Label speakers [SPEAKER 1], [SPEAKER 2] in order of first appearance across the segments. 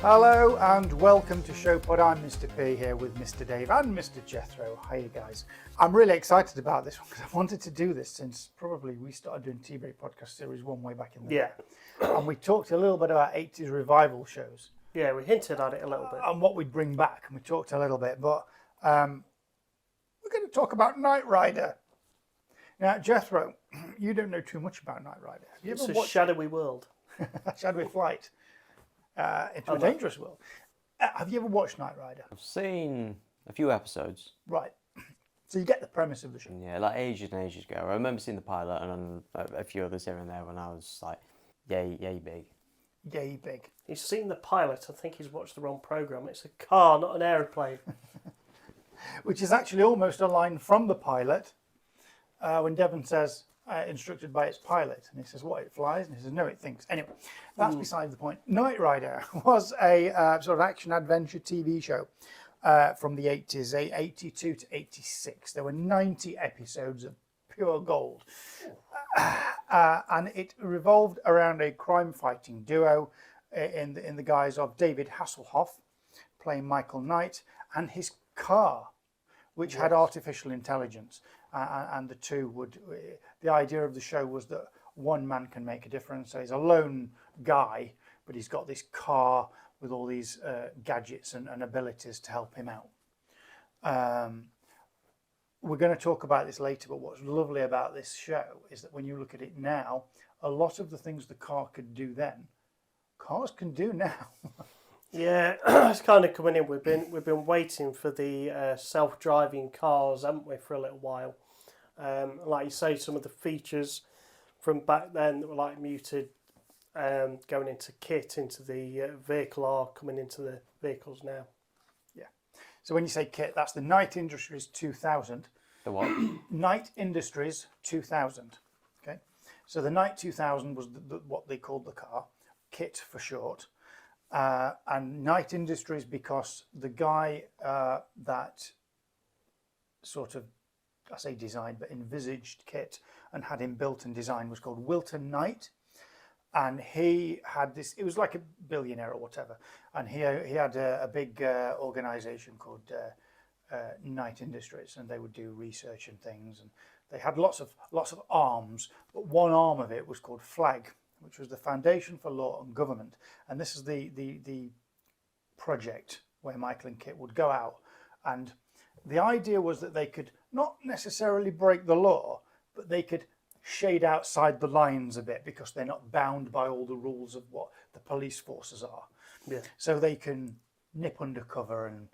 [SPEAKER 1] Hello and welcome to ShowPod. I'm Mr. P here with Mr. Dave and Mr. Jethro. Hi guys. I'm really excited about this one because I've wanted to do this since probably we started doing T-Break podcast series one way back in the day. And we talked a little bit about 80s revival shows.
[SPEAKER 2] Yeah, we hinted at it a little bit.
[SPEAKER 1] And what we'd bring back, and we talked a little bit, but we're going to talk about KnightRider. Now, Jethro, you don't know too much about KnightRider. Have you
[SPEAKER 2] It's
[SPEAKER 1] ever
[SPEAKER 2] a
[SPEAKER 1] watched
[SPEAKER 2] shadowy world.
[SPEAKER 1] Shadowy Flight into a dangerous world? Have you ever watched KnightRider?
[SPEAKER 3] I've seen a few episodes.
[SPEAKER 1] Right. So you get the premise of the show.
[SPEAKER 3] Yeah, like ages and ages ago. I remember seeing the pilot and a few others here and there when I was like, yay big.
[SPEAKER 1] Yay big.
[SPEAKER 2] He's seen the pilot. I think he's watched the wrong programme. It's a car, not an aeroplane.
[SPEAKER 1] Which is actually almost a line from the pilot when Devon says, instructed by its pilot. And he says, what, it flies? And he says, no, it thinks. Anyway, that's beside the point. KnightRider was a sort of action-adventure TV show from the 80s, 82 to 86. There were 90 episodes of pure gold. And it revolved around a crime-fighting duo in the guise of DavidHasselhoff, playing Michael Knight, and his car, which had artificial intelligence. And the two would... The idea of the show was that one man can make a difference. So he's a lone guy, but he's got this car with all these gadgets and abilities to help him out. We're going to talk about this later, but what's lovely about this show is that when you look at it now, a lot of the things the car could do then, cars can do now.
[SPEAKER 2] Yeah, it's kind of coming in. We've been waiting for the self-driving cars, haven't we, for a little while. Like you say, some of the features from back then that were like muted, going into Kitt, into the vehicle, are coming into the vehicles now.
[SPEAKER 1] Yeah. So when you say Kitt, that's the KnightIndustries 2000.
[SPEAKER 3] The what?
[SPEAKER 1] KnightIndustries 2000. Okay. So the Knight 2000 was what they called the car, Kitt for short. And KnightIndustries because the guy that sort of, I say designed, but envisaged Kitt and had him built and designed was called Wilton Knight. And he had this, it was like a billionaire or whatever. And he had a big organization called KnightIndustries, and they would do research and things. And they had lots of arms, but one arm of it was called FLAG, which was the Foundation for Law and Government. And this is the project where Michael and Kitt would go out. And the idea was that they could not necessarily break the law, but they could shade outside the lines a bit because they're not bound by all the rules of what the police forces are.
[SPEAKER 2] Yeah.
[SPEAKER 1] So they can nip undercover and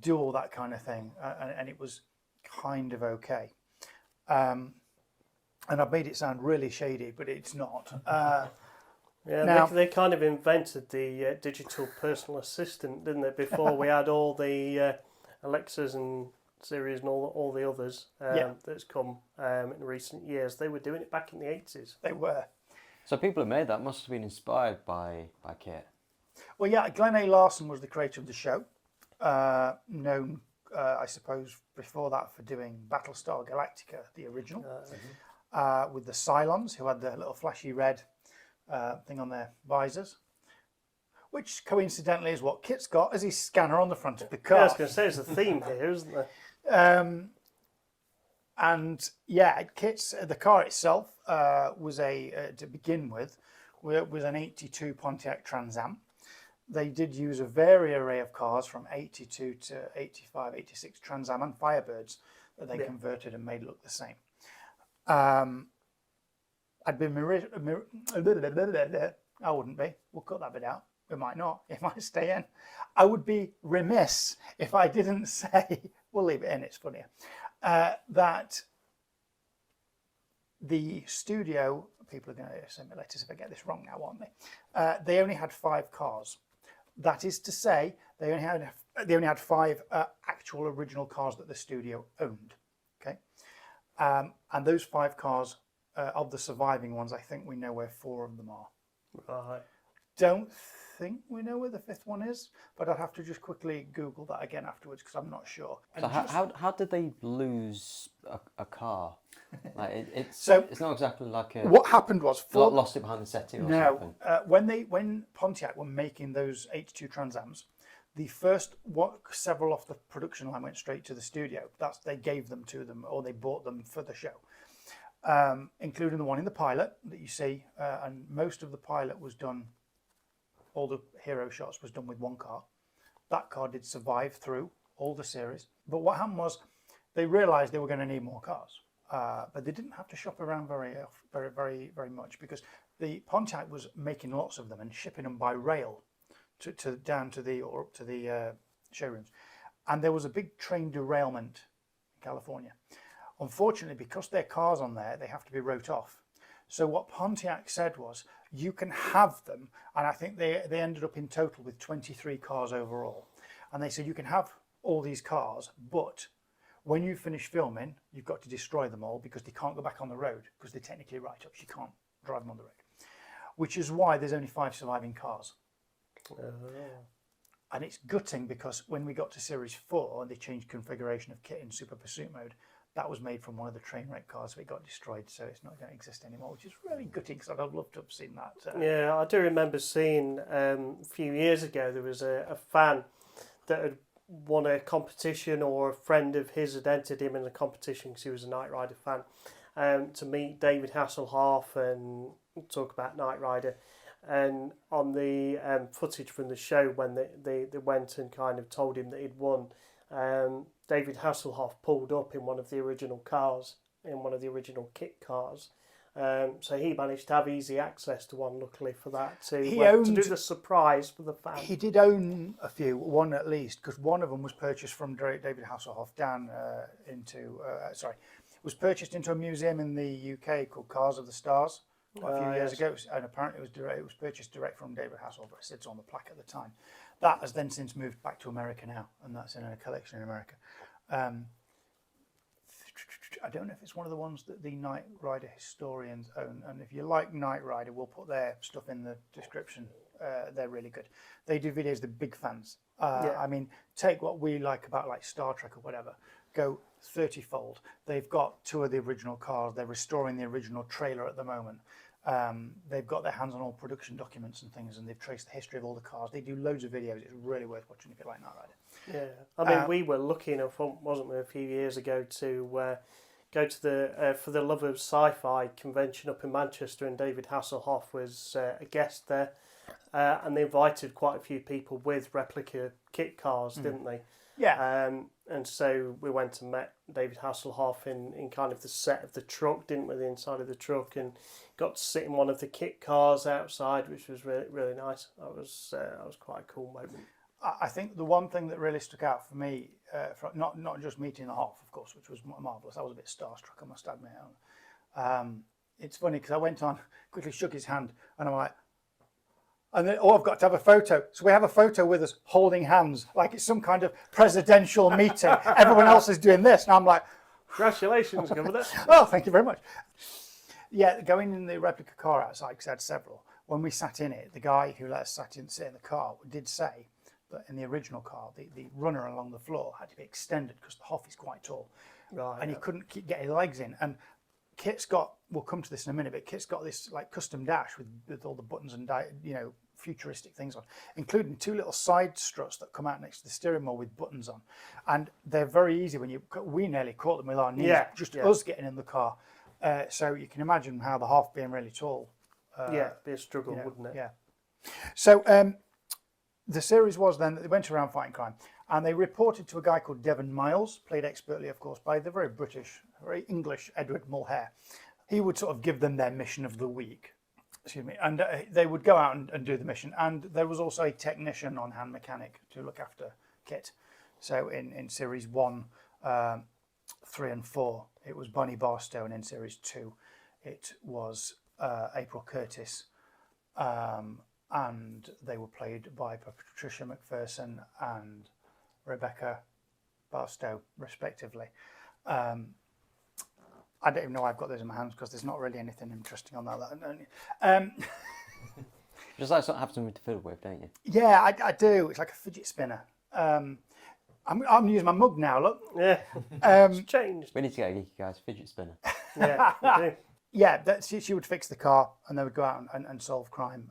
[SPEAKER 1] do all that kind of thing. And it was kind of okay. And I've made it sound really shady, but it's not.
[SPEAKER 2] Yeah,
[SPEAKER 1] now,
[SPEAKER 2] they kind of invented the digital personal assistant, didn't they? Before we had all the Alexas and Siri's and all the others that's come in recent years. They were doing it back in the 80s.
[SPEAKER 1] They were.
[SPEAKER 3] So people who made that must have been inspired by Kitt.
[SPEAKER 1] Well, yeah, Glenn A. Larson was the creator of the show, known, I suppose, before that for doing Battlestar Galactica, the original, with the Cylons, who had the little flashy red thing on their visors, which coincidentally is what Kitt's got as his scanner on the front of the car.
[SPEAKER 2] Yeah, I was going to say, there's a theme here, isn't there?
[SPEAKER 1] And yeah, the car itself was to begin with, was an 82 Pontiac Trans Am. They did use a varied array of cars from 82 to 85, 86 Trans Am and Firebirds that they converted and made look the same. I'd been I wouldn't be. We'll cut that bit out. We might not. It might stay in. I would be remiss if I didn't say, we'll leave it in, it's funnier, that the studio, people are going to send me letters if I get this wrong now, aren't they? They only had 5 cars. That is to say, they only had 5 actual original cars that the studio owned. Okay, and those 5 cars, of the surviving ones, I think we know where 4 of them are.
[SPEAKER 2] Right.
[SPEAKER 1] don't think we know where the fifth one is, but I'd have to just quickly Google that again afterwards because I'm not sure. And
[SPEAKER 3] So how did they lose a car? Like it's not exactly like a
[SPEAKER 1] what happened was
[SPEAKER 3] lost it behind the settee or something.
[SPEAKER 1] When Pontiac were making those 82 Trans Ams, the first several off the production line went straight to the studio. They gave them to them or they bought them for the show, including the one in the pilot that you see, and most of the pilot was done. All the hero shots was done with one car. That car did survive through all the series. But what happened was they realised they were going to need more cars. But they didn't have to shop around very much because the Pontiac was making lots of them and shipping them by rail down to the showrooms. And there was a big train derailment in California. Unfortunately, because their cars on there, they have to be wrote off. So what Pontiac said was, you can have them, and I think they ended up in total with 23 cars overall. And they said, you can have all these cars, but when you finish filming, you've got to destroy them all because they can't go back on the road because they're technically write-ups. You can't drive them on the road. Which is why there's only 5 surviving cars. And it's gutting because when we got to Series 4 and they changed configuration of Kitt in Super Pursuit mode, that was made from one of the train wreck cars, so it got destroyed, so it's not going to exist anymore, which is really gutting because I'd have loved to have seen that.
[SPEAKER 2] Yeah, I do remember seeing a few years ago there was a fan that had won a competition, or a friend of his had entered him in a competition because he was a KnightRider fan, to meet David Hasselhoff and talk about KnightRider. And on the footage from the show when they went and kind of told him that he'd won, David Hasselhoff pulled up in one of the original cars, in one of the original Kitt cars. So he managed to have easy access to one, luckily for that, to do the surprise for the fan.
[SPEAKER 1] He did own a few, one at least, because one of them was purchased from David Hasselhoff was purchased into a museum in the UK called Cars of the Stars quite a few years ago, and apparently it was purchased direct from David Hasselhoff. It sits on the plaque at the time. That has then since moved back to America now, and that's in a collection in America. I don't know if it's one of the ones that the KnightRider historians own, and if you like KnightRider, we'll put their stuff in the description. They're really good. They do videos, they're big fans. I mean, take what we like about like Star Trek or whatever, go 30-fold. They've got 2 of the original cars. They're restoring the original trailer at the moment. They've got their hands on all production documents and things, and they've traced the history of all the cars. They do loads of videos. It's really worth watching if you like KnightRider.
[SPEAKER 2] Yeah, I mean, we were lucky enough, wasn't we, a few years ago to go to the For the Love of Sci-Fi convention up in Manchester, and David Hasselhoff was a guest there, and they invited quite a few people with replica Kitt cars, didn't they?
[SPEAKER 1] Yeah.
[SPEAKER 2] And so we went and met David Hasselhoff in kind of the set of the truck, didn't we, the inside of the truck, and got to sit in one of the Kitt cars outside, which was really, really nice. That was quite a cool moment.
[SPEAKER 1] I think the one thing that really stuck out for me, not just meeting the Hoff, of course, which was marvellous. I was a bit starstruck, I must admit. It's funny because I went on, quickly shook his hand, and I'm like, and then, I've got to have a photo. So we have a photo with us holding hands, like it's some kind of presidential meeting. Everyone else is doing this. And I'm like,
[SPEAKER 2] congratulations, Governor.
[SPEAKER 1] Oh, thank you very much. Yeah, going in the replica car outside, because I had several. When we sat in it, the guy who let us sit in the car did say that in the original car, the runner along the floor had to be extended because the Hoff is quite tall.
[SPEAKER 2] Right,
[SPEAKER 1] and he couldn't get his legs in. And Kitt's got, we'll come to this in a minute, but Kitt's got this like custom dash with all the buttons and futuristic things on, including 2 little side struts that come out next to the steering wheel with buttons on, and they're very easy we nearly caught them with our knees, us getting in the car. So you can imagine how the Hoff being really tall.
[SPEAKER 2] Be a struggle, wouldn't it?
[SPEAKER 1] Yeah. So the series was then that they went around fighting crime, and they reported to a guy called Devon Miles, played expertly, of course, by the very British, very English Edward Mulhare. He would sort of give them their mission of the week. Excuse me, and they would go out and do the mission. And there was also a technician on hand mechanic to look after Kitt. So in series 1, 3 and 4, it was Bonnie Barstow, and in series 2, it was April Curtis, and they were played by Patricia McPherson and Rebecca Barstow, respectively. I don't even know why I've got those in my hands because there's not really anything interesting on that.
[SPEAKER 3] Just like have something to fiddle with, don't you?
[SPEAKER 1] Yeah, I do. It's like a fidget spinner. I'm using my mug now. Look.
[SPEAKER 2] Yeah,
[SPEAKER 1] Um,
[SPEAKER 2] it's changed.
[SPEAKER 3] We need to get a Geeky Guys fidget spinner.
[SPEAKER 2] Yeah, we do.
[SPEAKER 1] Yeah, she would fix the car, and they would go out and solve crime.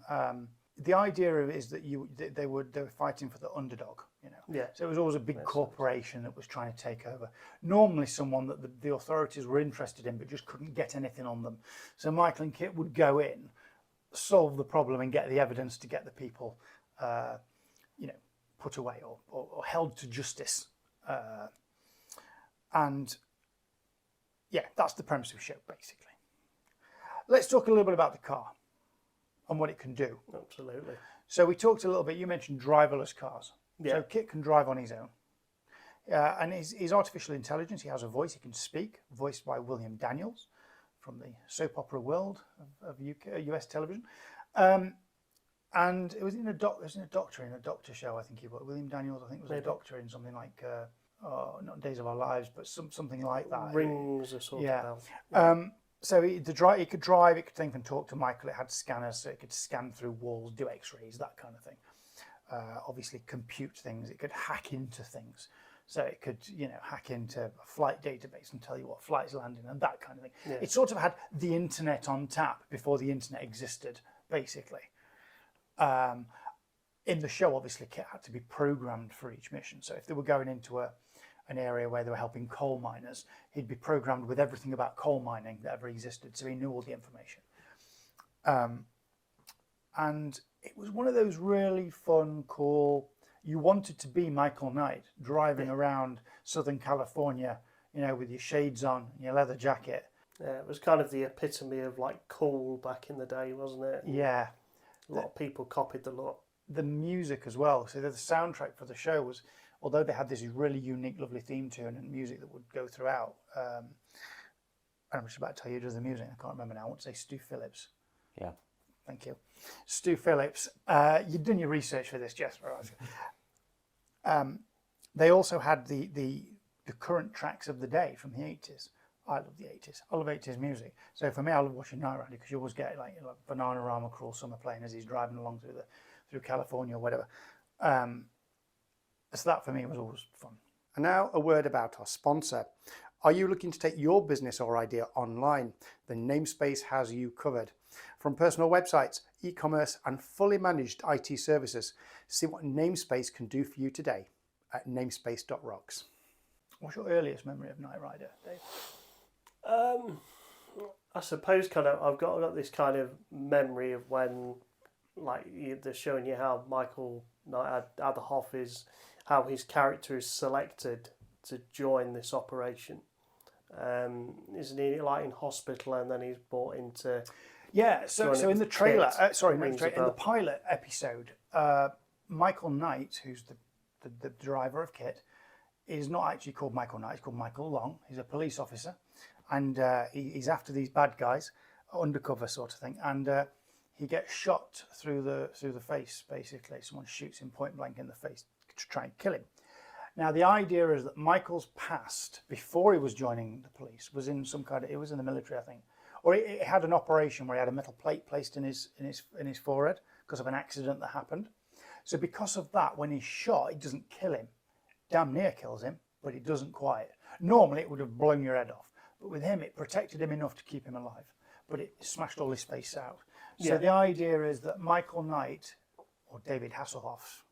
[SPEAKER 1] The idea of it is that they were fighting for the underdog, you know.
[SPEAKER 2] Yeah.
[SPEAKER 1] So it was always a big corporation that was trying to take over. Normally, someone that the authorities were interested in, but just couldn't get anything on them. So Michael and Kitt would go in, solve the problem, and get the evidence to get the people, you know, put away or held to justice. And yeah, that's the premise of the show, basically. Let's talk a little bit about the car and what it can do.
[SPEAKER 2] Absolutely.
[SPEAKER 1] So we talked a little bit, you mentioned driverless cars.
[SPEAKER 2] Yeah.
[SPEAKER 1] So Kitt can drive on his own. And his artificial intelligence, he has a voice, he can speak, voiced by William Daniels from the soap opera world of US television. And it was in a doctor show, I think he was. William Daniels, I think, was a doctor in something like, not Days of Our Lives, but something like that.
[SPEAKER 2] Rings a sort
[SPEAKER 1] Yeah.
[SPEAKER 2] of bell.
[SPEAKER 1] So he could drive, it could think and talk to Michael. It had scanners, so it could scan through walls, do x-rays, that kind of thing. Obviously compute things. It could hack into things. So it could, you know, hack into a flight database and tell you what flight's landing and that kind of thing.
[SPEAKER 2] Yeah.
[SPEAKER 1] It sort of had the internet on tap before the internet existed, basically. In the show, obviously, Kitt had to be programmed for each mission. So if they were going into an area where they were helping coal miners, he'd be programmed with everything about coal mining that ever existed, so he knew all the information. And it was one of those really fun, cool, you wanted to be Michael Knight, driving around Southern California, you know, with your shades on, and your leather jacket.
[SPEAKER 2] Yeah, it was kind of the epitome of like cool back in the day, wasn't it?
[SPEAKER 1] Yeah.
[SPEAKER 2] A lot of people copied the look.
[SPEAKER 1] The music as well. So the soundtrack for the show was, although they had this really unique, lovely theme tune and music that would go throughout. I'm just about to tell you who does the music. I can't remember now. I want to say Stu Phillips.
[SPEAKER 3] Yeah.
[SPEAKER 1] Thank you. Stu Phillips. You've done your research for this, Jess. They also had the current tracks of the day from the 80s. I love the 80s. I love 80s music. So for me, I love watching KnightRider because you always get like Bananarama, Cruel Summer playing as he's driving along through California or whatever. So that for me was always fun. And now a word about our sponsor. Are you looking to take your business or idea online? Then Namespace has you covered. From personal websites, e-commerce and fully managed IT services, see what Namespace can do for you today at namespace.rocks. What's your earliest memory of KnightRider, Dave?
[SPEAKER 2] I suppose I've got this kind of memory of when, like, they're showing you how Michael Knight, how the Hoff is, how his character is selected to join this operation. Isn't he like in hospital and then he's brought into?
[SPEAKER 1] Yeah. So in the trailer, in the pilot episode, Michael Knight, who's the driver of Kitt, is not actually called Michael Knight. He's called Michael Long. He's a police officer, and he's after these bad guys, undercover sort of thing, and he gets shot through the face. Basically, someone shoots him point blank in the face to try and kill him. Now the idea is that Michael's past, before he was joining the police, was in some kind of, it was in the military, I think, or it had an operation where he had a metal plate placed in his forehead because of an accident that happened. So because of that, when he's shot, it doesn't kill him. Damn near kills him, but it doesn't quite. Normally it would have blown your head off, but with him it protected him enough to keep him alive, but it smashed all his face out. So the idea is that Michael Knight, or David Hasselhoff's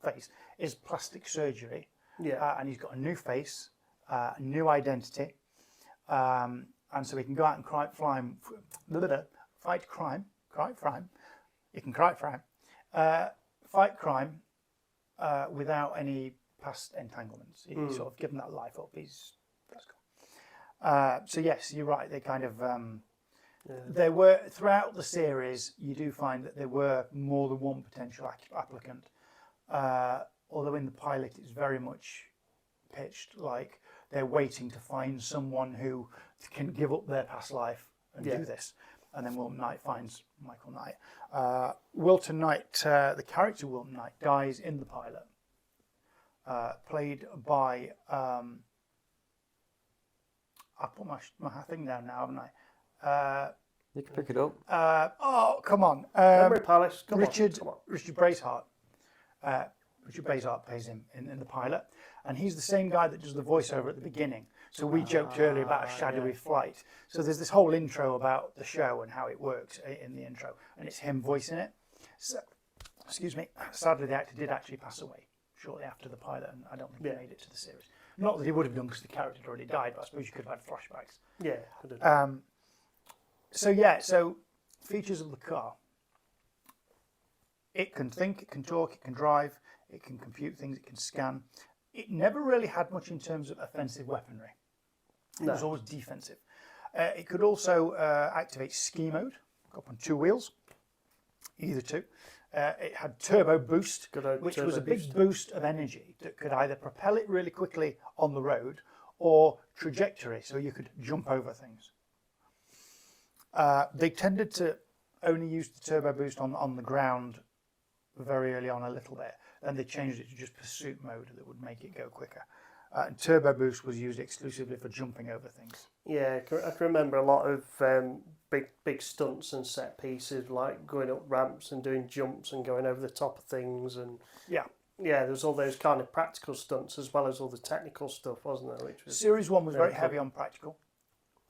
[SPEAKER 1] face, is plastic surgery.
[SPEAKER 2] Yeah.
[SPEAKER 1] And he's got a new face, a new identity, and so he can go out and fight crime. You can fight crime without any past entanglements. He's sort of given that life up. That's cool. So yes, you're right. They kind of there were, throughout the series, you do find that there were more than one potential applicant. Although in the pilot it's very much pitched like they're waiting to find someone who can give up their past life and do this. And then Wilton Knight finds Michael Knight. Wilton Knight, the character Wilton Knight, dies in the pilot. Played by, I put my thing down now, haven't I?
[SPEAKER 3] You can pick it up.
[SPEAKER 1] Oh, come on.
[SPEAKER 2] Memory Palace. Come
[SPEAKER 1] Richard
[SPEAKER 2] on.
[SPEAKER 1] Richard Bracehart. Richard Bracehart plays him in the pilot, and he's the same guy that does the voiceover at the beginning. So we joked earlier about a shadowy flight. So there's this whole intro about the show and how it works in the intro, and it's him voicing it. So, excuse me. Sadly, the actor did actually pass away shortly after the pilot, and I don't think he made it to the series. Not that he would have done because the character had already died, but I suppose you could have had flashbacks.
[SPEAKER 2] Yeah, could have.
[SPEAKER 1] So features of the car. It can think, it can talk, it can drive, it can compute things, it can scan. It never really had much in terms of offensive weaponry. It was always defensive. It could also activate ski mode, up on 2 wheels, either two. It had turbo boost, which was a big boost of energy that could either propel it really quickly on the road or trajectory, so you could jump over things. They tended to only use the turbo boost on the ground very early on a little bit. Then they changed it to just pursuit mode that would make it go quicker. And turbo boost was used exclusively for jumping over things.
[SPEAKER 2] Yeah, I can remember a lot of big stunts and set pieces, like going up ramps and doing jumps and going over the top of things. And
[SPEAKER 1] Yeah.
[SPEAKER 2] there was all those kind of practical stunts as well as all the technical stuff, wasn't there? Which was
[SPEAKER 1] Series 1 was very heavy on practical.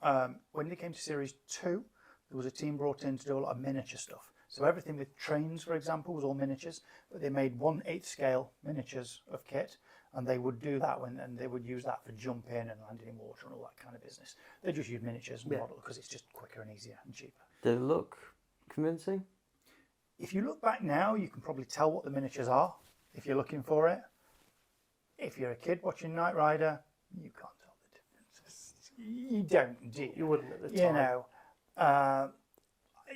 [SPEAKER 1] When it came to Series 2, there was a team brought in to do a lot of miniature stuff. So everything with trains, for example, was all miniatures, but they made 1/8 scale miniatures of kit, and they would do that and they would use that for jumping and landing in water and all that kind of business. They just use miniatures and model because it's just quicker and easier and cheaper.
[SPEAKER 3] Did it look convincing?
[SPEAKER 1] If you look back now, you can probably tell what the miniatures are if you're looking for it. If you're a kid watching KnightRider, you can't tell the difference. You don't, do you?
[SPEAKER 2] you wouldn't at the time.
[SPEAKER 1] You know,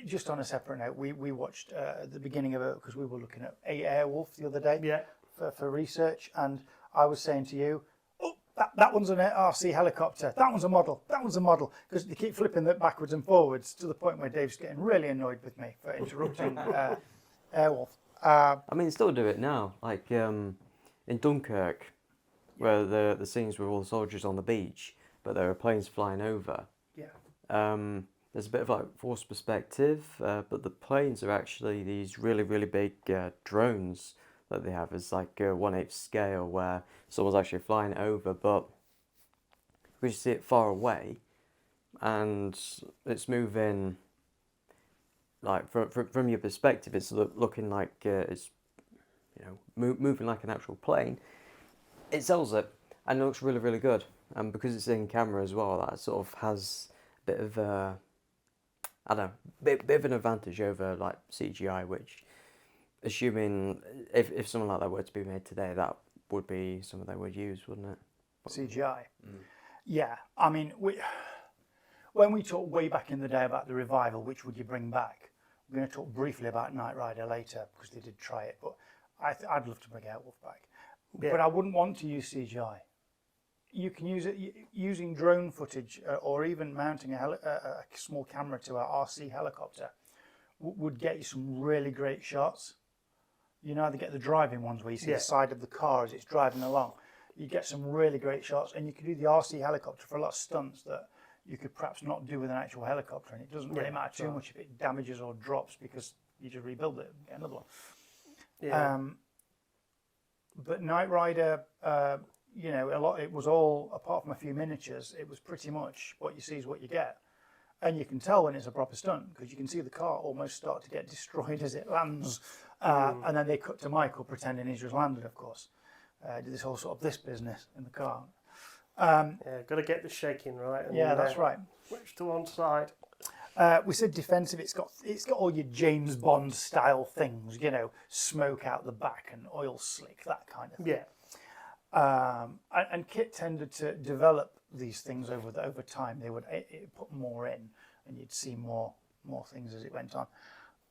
[SPEAKER 1] just on a separate note, we watched at the beginning of it because we were looking at Airwolf the other day for research, and I was saying to you, oh, that one's an RC helicopter, that one's a model, that one's a model, because they keep flipping that backwards and forwards to the point where Dave's getting really annoyed with me for interrupting Airwolf.
[SPEAKER 3] I mean, still do it now. Like in Dunkirk, where the scenes with all the soldiers on the beach, but there are planes flying over.
[SPEAKER 1] Yeah.
[SPEAKER 3] There's a bit of like forced perspective, but the planes are actually these really, really big drones that they have as like 1/8 scale, where someone's actually flying over, but we see it far away, and it's moving. Like from your perspective, it's looking like it's moving like an actual plane. It sells it, and it looks really, really good. And because it's in camera as well, that sort of has a bit of I don't know, bit of an advantage over like CGI, which, assuming if something like that were to be made today, that would be something they would use, wouldn't it?
[SPEAKER 1] CGI. Yeah, I mean, when we talked way back in the day about the revival, which would you bring back? We're going to talk briefly about KnightRider later because they did try it, but I'd love to bring Airwolf back.
[SPEAKER 2] Yeah.
[SPEAKER 1] But I wouldn't want to use CGI. You can use it using drone footage or even mounting a small camera to an RC helicopter would get you some really great shots. You know, they get the driving ones where you see the side of the car as it's driving along. You get some really great shots, and you can do the RC helicopter for a lot of stunts that you could perhaps not do with an actual helicopter, and it doesn't really matter too much if it damages or drops because you just rebuild it and get another one.
[SPEAKER 2] Yeah.
[SPEAKER 1] But KnightRider, a lot. It was all, apart from a few miniatures, it was pretty much what you see is what you get, and you can tell when it's a proper stunt because you can see the car almost start to get destroyed as it lands, and then they cut to Michael pretending he's just landed. Of course, did this whole sort of this business in the car.
[SPEAKER 2] Got to get the shaking right. And,
[SPEAKER 1] that's right.
[SPEAKER 2] Switch to one side.
[SPEAKER 1] We said defensive. It's got all your James Bond style things, smoke out the back and oil slick, that kind of thing.
[SPEAKER 2] Yeah.
[SPEAKER 1] And Kitt tended to develop these things over time. They would put more in, and you'd see more things as it went on.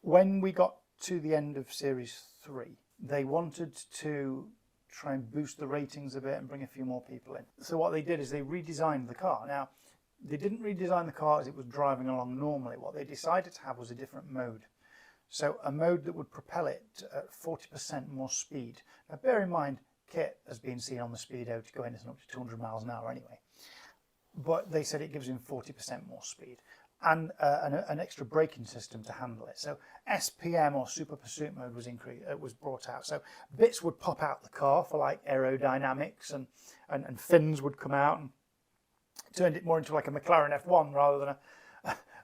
[SPEAKER 1] When we got to the end of Series 3, they wanted to try and boost the ratings a bit and bring a few more people in. So what they did is they redesigned the car. Now, they didn't redesign the car as it was driving along normally. What they decided to have was a different mode. So a mode that would propel it at 40% more speed. Now bear in mind, Kitt has been seen on the Speedo to go anything up to 200 miles an hour anyway. But they said it gives him 40% more speed. and an extra braking system to handle it. So SPM, or Super Pursuit Mode, was brought out. So bits would pop out the car for like aerodynamics, and fins would come out, and turned it more into like a McLaren F1 rather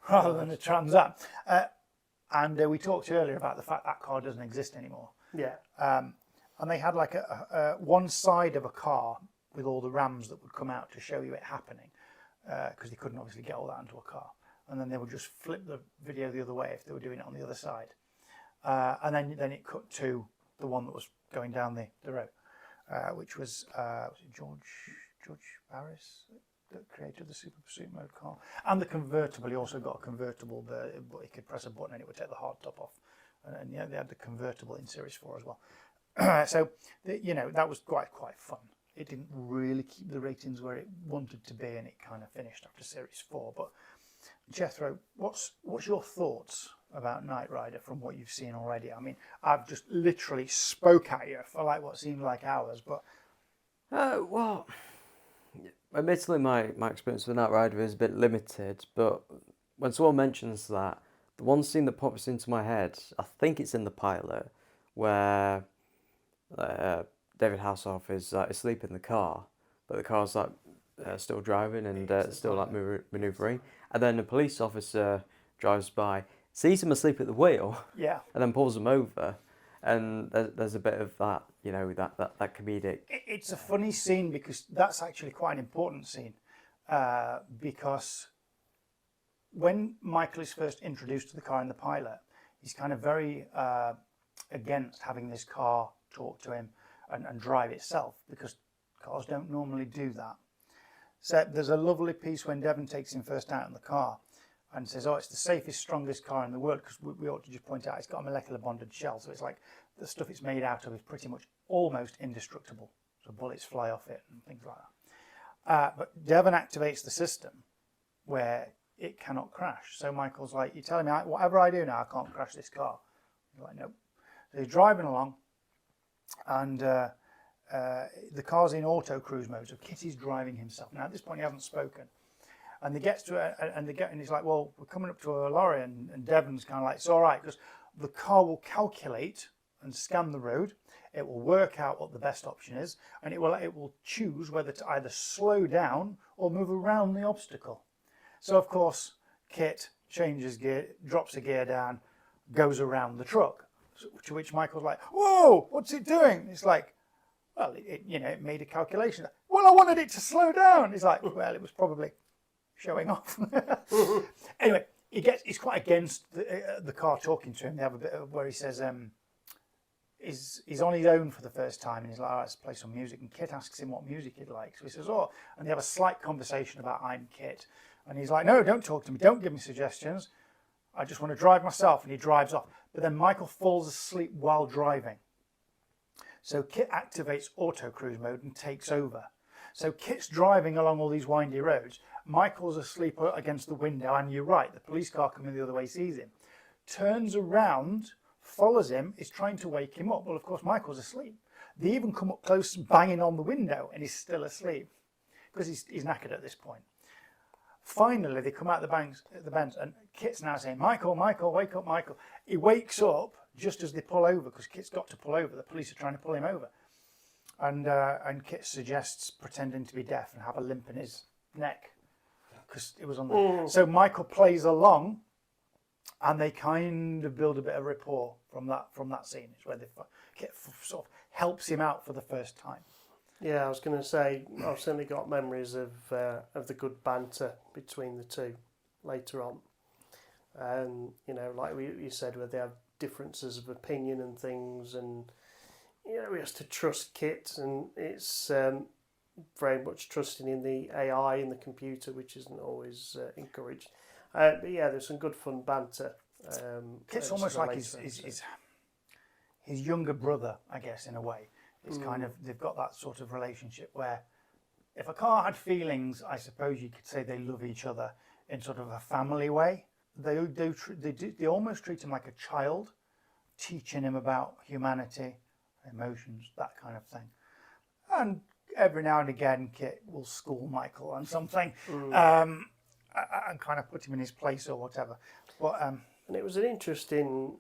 [SPEAKER 1] than a Trans Am. And we talked earlier about the fact that car doesn't exist anymore.
[SPEAKER 2] Yeah.
[SPEAKER 1] And they had like one side of a car with all the rams that would come out to show you it happening, because they couldn't obviously get all that into a car. And then they would just flip the video the other way if they were doing it on the other side. And then it cut to the one that was going down the road, which was it George Barris that created the Super Pursuit Mode car. And the convertible, he also got a convertible, but he could press a button and it would take the hard top off. And yeah, they had the convertible in Series 4 as well. So, that was quite fun. It didn't really keep the ratings where it wanted to be, and it kind of finished after Series 4. But Jethro, what's your thoughts about KnightRider from what you've seen already? I mean, I've just literally spoke at you for like what seemed like hours, but...
[SPEAKER 3] Well, admittedly my experience with KnightRider is a bit limited, but when someone mentions that, the one scene that pops into my head, I think it's in the pilot, where DavidHasselhoff is asleep in the car, but the car's like still driving and still like manoeuvring, and then a police officer drives by, sees him asleep at the wheel,
[SPEAKER 1] Yeah.
[SPEAKER 3] and then pulls him over, and there's a bit of that, that comedic.
[SPEAKER 1] It's a funny scene because that's actually quite an important scene, because when Michael is first introduced to the car in the pilot, he's kind of very against having this car talk to him and drive itself, because cars don't normally do that. So there's a lovely piece when Devon takes him first out in the car and says, it's the safest, strongest car in the world, because we ought to just point out it's got a molecular bonded shell, so it's like the stuff it's made out of is pretty much almost indestructible, so bullets fly off it and things like that. But Devon activates the system where it cannot crash. So Michael's like, you're telling me whatever I do now, I can't crash this car? He's like, nope. So he's driving along, and the car's in auto cruise mode, so Kitty's driving himself. Now at this point he hasn't spoken, and they get to it, and he's like, well, we're coming up to a lorry, and Devon's kind of like, it's all right, because the car will calculate and scan the road. It will work out what the best option is, and it will choose whether to either slow down or move around the obstacle. So of course Kitt changes gear, drops a gear down, goes around the truck. To which Michael's like, whoa, what's it doing? It's like, well, it made a calculation. Well, I wanted it to slow down. He's like, well, it was probably showing off. Anyway, he's quite against the car talking to him. They have a bit of where he says, he's on his own for the first time, and he's like, let's play some music. And Kitt asks him what music he'd like. So he says, and they have a slight conversation about I'm Kitt. And he's like, no, don't talk to me. Don't give me suggestions. I just want to drive myself. And he drives off. But then Michael falls asleep while driving. So Kitt activates auto cruise mode and takes over. So Kitt's driving along all these windy roads. Michael's asleep against the window. And you're right, the police car coming the other way sees him. Turns around, follows him, is trying to wake him up. Well, of course, Michael's asleep. They even come up close, banging on the window, and he's still asleep because he's knackered at this point. Finally, they come out the bends, and Kitt's now saying, Michael, wake up, Michael. He wakes up just as they pull over, because Kitt's got to pull over. The police are trying to pull him over. And Kitt suggests pretending to be deaf and have a limp in his neck, because it was on the... So Michael plays along, and they kind of build a bit of rapport from that scene. It's where Kitt sort of helps him out for the first time.
[SPEAKER 2] Yeah, I was going to say, I've certainly got memories of the good banter between the two later on. And, like you said, where they have differences of opinion and things, and, he has to trust Kitt, and it's very much trusting in the AI and the computer, which isn't always encouraged. But yeah, there's some good fun banter.
[SPEAKER 1] Kitt's almost like his younger brother, I guess, in a way. It's kind of, they've got that sort of relationship where if a car had feelings, I suppose you could say they love each other in sort of a family way. They almost treat him like a child, teaching him about humanity, emotions, that kind of thing. And every now and again, Kitt will school Michael on something. and kind of put him in his place or whatever. But
[SPEAKER 2] And it was an interesting,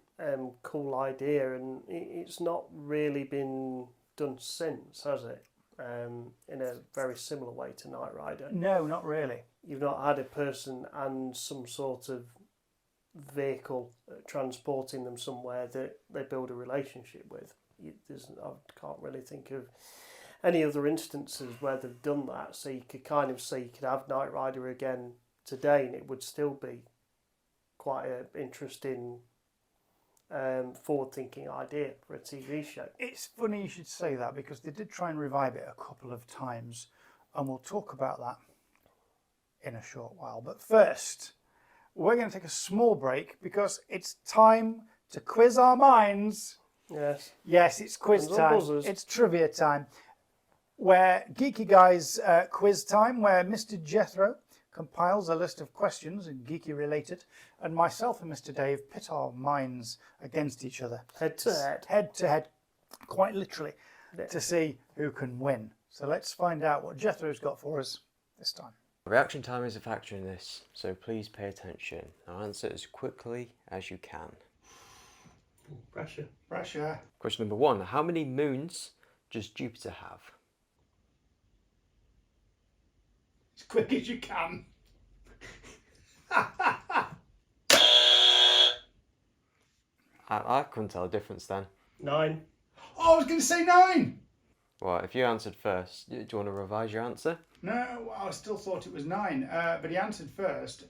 [SPEAKER 2] cool idea, and it's not really been done since, has it? In a very similar way to KnightRider.
[SPEAKER 1] no, not really.
[SPEAKER 2] You've not had a person and some sort of vehicle transporting them somewhere that they build a relationship with. I can't really think of any other instances where they've done that. So you could kind of say you could have KnightRider again today, and it would still be quite an interesting, forward-thinking idea for a TV show.
[SPEAKER 1] It's funny you should say that because they did try and revive it a couple of times, and we'll talk about that in a short while. But first, we're going to take a small break because it's time to quiz our minds.
[SPEAKER 2] Yes.
[SPEAKER 1] Yes, it's quiz
[SPEAKER 2] Buzzers.
[SPEAKER 1] time. It's trivia time. Where Geeky Guys quiz time, where Mr. Jethro compiles a list of questions, geeky related, and myself and Mr. Dave pit our minds against each other.
[SPEAKER 2] Head to head.
[SPEAKER 1] Head to head, quite literally, to see who can win. So let's find out what Jethro's got for us this time.
[SPEAKER 3] Reaction time is a factor in this, so please pay attention. Now answer as quickly as you can.
[SPEAKER 2] Pressure.
[SPEAKER 1] Pressure.
[SPEAKER 3] Question number 1. How many moons does Jupiter have?
[SPEAKER 1] As quick as you can.
[SPEAKER 3] I couldn't tell the difference then.
[SPEAKER 2] 9.
[SPEAKER 1] Oh, I was going to say 9.
[SPEAKER 3] Well, if you answered first, do you want to revise your answer?
[SPEAKER 1] No, I still thought it was 9, but he answered first.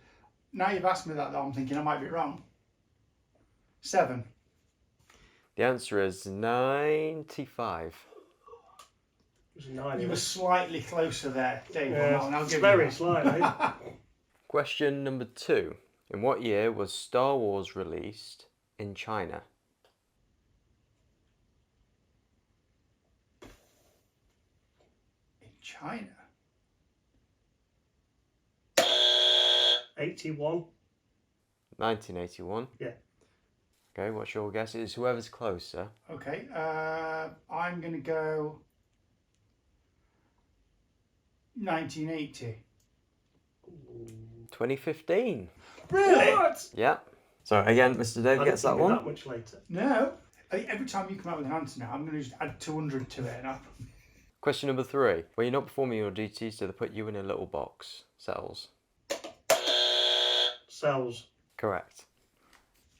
[SPEAKER 1] Now you've asked me that, though, I'm thinking I might be wrong. 7.
[SPEAKER 3] The answer is 95.
[SPEAKER 2] It was 9.
[SPEAKER 1] You were slightly closer there, Dave.
[SPEAKER 2] Yeah,
[SPEAKER 1] on that one. I'll give
[SPEAKER 2] very
[SPEAKER 1] you that.
[SPEAKER 2] slightly.
[SPEAKER 3] Question number 2. In what year was Star Wars released in China?
[SPEAKER 1] In China?
[SPEAKER 2] 81.
[SPEAKER 3] 1981.
[SPEAKER 2] Yeah.
[SPEAKER 3] Okay, what's your guess? It's whoever's closer.
[SPEAKER 1] Okay, I'm going to go 1980.
[SPEAKER 3] 2015.
[SPEAKER 1] Really?
[SPEAKER 2] What?
[SPEAKER 3] Yeah. So again, Mr. Dave
[SPEAKER 2] I
[SPEAKER 3] gets that
[SPEAKER 2] didn't think
[SPEAKER 3] one.
[SPEAKER 2] That much later.
[SPEAKER 1] No. Every time you come out with an answer now, I'm going to just add 200 to it.
[SPEAKER 3] Question number 3. When you're not performing your duties, do they put you in a little box? Cells.
[SPEAKER 2] Cells.
[SPEAKER 3] Correct.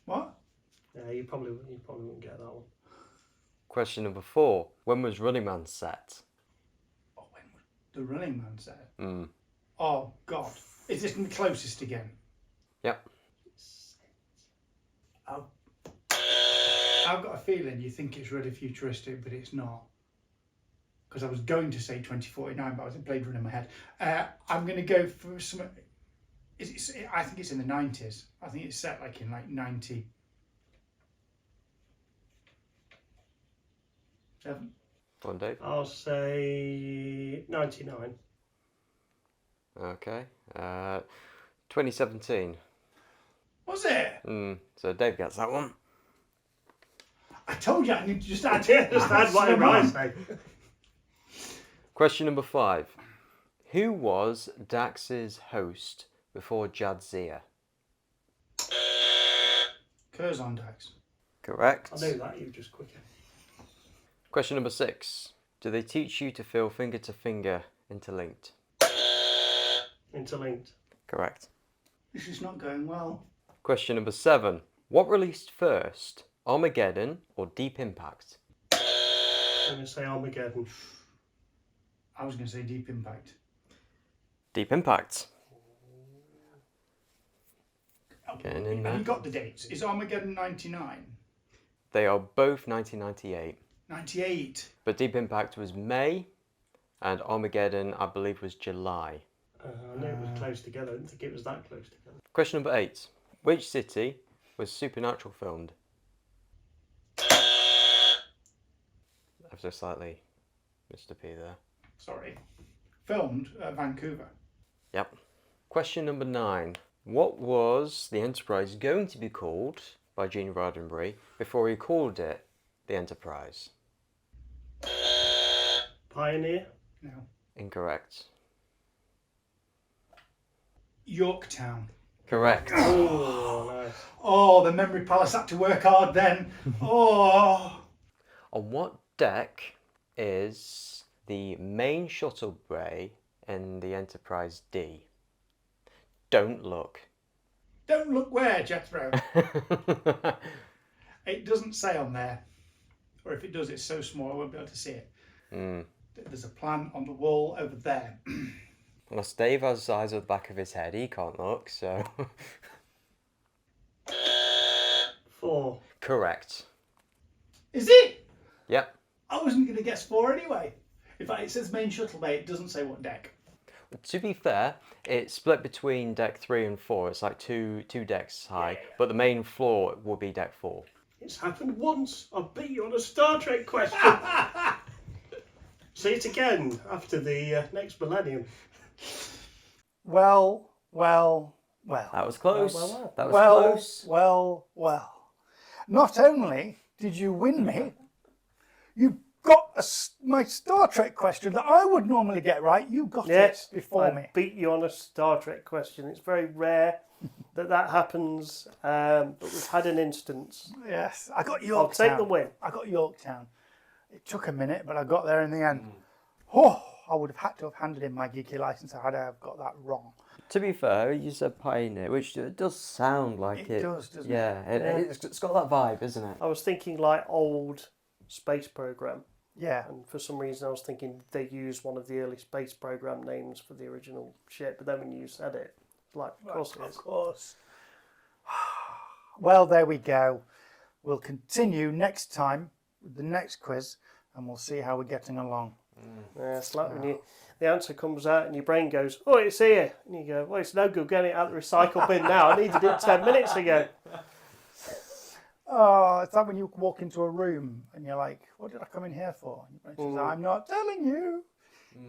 [SPEAKER 1] What?
[SPEAKER 2] Yeah, you probably wouldn't get that one.
[SPEAKER 3] Question number 4. When was Running Man set?
[SPEAKER 1] Oh, when was the Running Man set?
[SPEAKER 3] Mm.
[SPEAKER 1] Oh, God. Is this the closest again?
[SPEAKER 3] Yep.
[SPEAKER 1] Oh. I've got a feeling you think it's really futuristic, but it's not. Because I was going to say 2049, but I was in Blade Runner in my head. I'm going to go for some... I think it's in the 90s. I think it's set like in like 90... 7.
[SPEAKER 3] Go on, Dave.
[SPEAKER 2] I'll say 99.
[SPEAKER 3] Okay. 2017.
[SPEAKER 1] Was it?
[SPEAKER 3] So Dave gets that one.
[SPEAKER 1] I told you I need to just add
[SPEAKER 2] Just add whatever I say.
[SPEAKER 3] Question number 5. Who was Dax's host before Jadzia?
[SPEAKER 1] Curzon Dax.
[SPEAKER 3] Correct.
[SPEAKER 2] I knew that, you were just quicker.
[SPEAKER 3] Question number 6. Do they teach you to feel finger to finger interlinked?
[SPEAKER 2] Interlinked.
[SPEAKER 3] Correct.
[SPEAKER 1] This is not going well.
[SPEAKER 3] Question number 7. What released first, Armageddon or Deep Impact?
[SPEAKER 2] I'm going to say Armageddon.
[SPEAKER 1] I was going to say Deep Impact.
[SPEAKER 3] Deep Impact. Getting in
[SPEAKER 1] Have
[SPEAKER 3] there.
[SPEAKER 1] you got the dates? Is Armageddon 99?
[SPEAKER 3] They are both 1998.
[SPEAKER 1] 98.
[SPEAKER 3] But Deep Impact was May, and Armageddon, I believe, was July.
[SPEAKER 2] I knew it was close together. I didn't think it was that close together.
[SPEAKER 3] Question number 8. Which city was Supernatural filmed? Ever so slightly, Mr. P there.
[SPEAKER 1] Sorry. Filmed at Vancouver.
[SPEAKER 3] Yep. Question number 9. What was the Enterprise going to be called by Gene Roddenberry before he called it the Enterprise?
[SPEAKER 2] Pioneer.
[SPEAKER 1] No.
[SPEAKER 3] Incorrect.
[SPEAKER 1] Yorktown.
[SPEAKER 3] Correct.
[SPEAKER 2] Oh, nice.
[SPEAKER 1] Oh, the memory palace had to work hard then. Oh.
[SPEAKER 3] On what deck is the main shuttle bay in the Enterprise D? Don't look.
[SPEAKER 1] Don't look where, Jethro. It doesn't say on there. Or if it does, it's so small I won't be able to see it. There's a plan on the wall over there.
[SPEAKER 3] Unless Dave has eyes at the back of his head, he can't look, so...
[SPEAKER 2] 4.
[SPEAKER 3] Correct.
[SPEAKER 1] Is it?
[SPEAKER 3] Yep.
[SPEAKER 1] I wasn't going to guess 4 anyway. In fact, it says main shuttle bay. It doesn't say what deck.
[SPEAKER 3] To be fair, it's split between deck 3 and 4. It's like two decks high, but the main floor will be deck 4.
[SPEAKER 2] It's happened once. I beat you on a Star Trek question. See it again after the next millennium.
[SPEAKER 1] Well.
[SPEAKER 3] That was close.
[SPEAKER 2] well.
[SPEAKER 3] That was close.
[SPEAKER 1] Well. Not only did you win me, you got my Star Trek question that I would normally get right. You got
[SPEAKER 2] Yes,
[SPEAKER 1] it before
[SPEAKER 2] I
[SPEAKER 1] me.
[SPEAKER 2] beat you on a Star Trek question. It's very rare that happens, but we've had an instance.
[SPEAKER 1] Yes, I got
[SPEAKER 2] I'll
[SPEAKER 1] Yorktown.
[SPEAKER 2] take the win.
[SPEAKER 1] I got Yorktown. It took a minute, but I got there in the end. Oh, I would have had to have handed in my geeky license had I have got that wrong.
[SPEAKER 3] To be fair, you said Pioneer, which it does sound like it.
[SPEAKER 1] It does, doesn't it?
[SPEAKER 3] Yeah, it's got that vibe, isn't it?
[SPEAKER 2] I was thinking like old space program,
[SPEAKER 1] Yeah.
[SPEAKER 2] and for some reason I was thinking they used one of the early space program names for the original ship. But then when you said it, like, of course it
[SPEAKER 1] Of
[SPEAKER 2] is.
[SPEAKER 1] course. Well, there we go. We'll continue next time with the next quiz, and we'll see how we're getting along.
[SPEAKER 2] Yeah, it's like when the answer comes out and your brain goes, "Oh, it's here," and you go, "Well, it's no good getting it out the recycle bin now. I needed it 10 minutes ago."
[SPEAKER 1] Oh, it's like when you walk into a room and you're like, "What did I come in here for?" And your brain says, "I'm not telling you."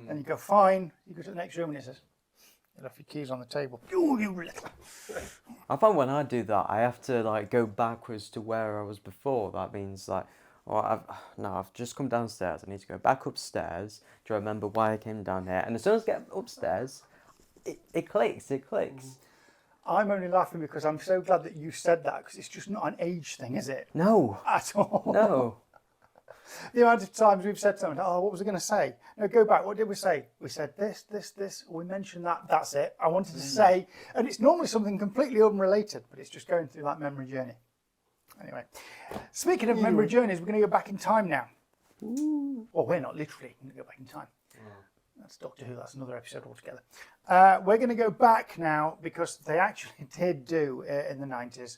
[SPEAKER 1] And you go, "Fine." You go to the next room and it says, "You left your keys on the table." Oh, you little.
[SPEAKER 3] I find when I do that, I have to like go backwards to where I was before. That means like, I've just come downstairs. I need to go back upstairs to remember why I came down here. And as soon as I get upstairs, it clicks. It clicks.
[SPEAKER 1] I'm only laughing because I'm so glad that you said that, because it's just not an age thing, is it?
[SPEAKER 3] No,
[SPEAKER 1] At all.
[SPEAKER 3] no.
[SPEAKER 1] The amount of times we've said something, oh, what was I going to say? No, go back. What did we say? We said this. We mentioned that. That's it. I wanted to say, and it's normally something completely unrelated, but it's just going through that memory journey. Anyway, speaking of memory journeys, we're going to go back in time now. Well, we're not literally going to go back in time. That's Doctor Who. That's another episode altogether. We're going to go back now because they actually did do in the 90s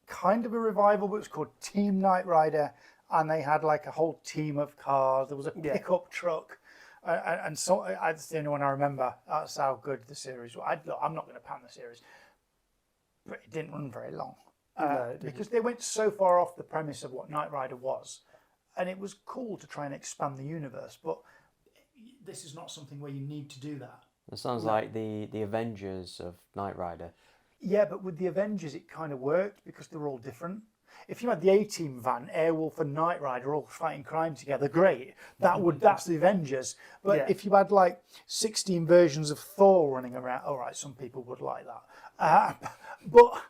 [SPEAKER 1] kind of a revival, but it was called Team KnightRider, and they had like a whole team of cars. There was a pickup truck, and so that's the only one I remember. That's how good the series was. I'm not going to pan the series, but it didn't run very long.
[SPEAKER 2] No, it didn't.
[SPEAKER 1] Because they went so far off the premise of what KnightRider was, and it was cool to try and expand the universe, but this is not something where you need to do that.
[SPEAKER 3] It sounds like the Avengers of KnightRider.
[SPEAKER 1] Yeah, but with the Avengers it kind of worked because they were all different. If you had the A-Team van, Airwolf and KnightRider all fighting crime together, great. That's the Avengers. But if you had like 16 versions of Thor running around, all right, some people would like that. But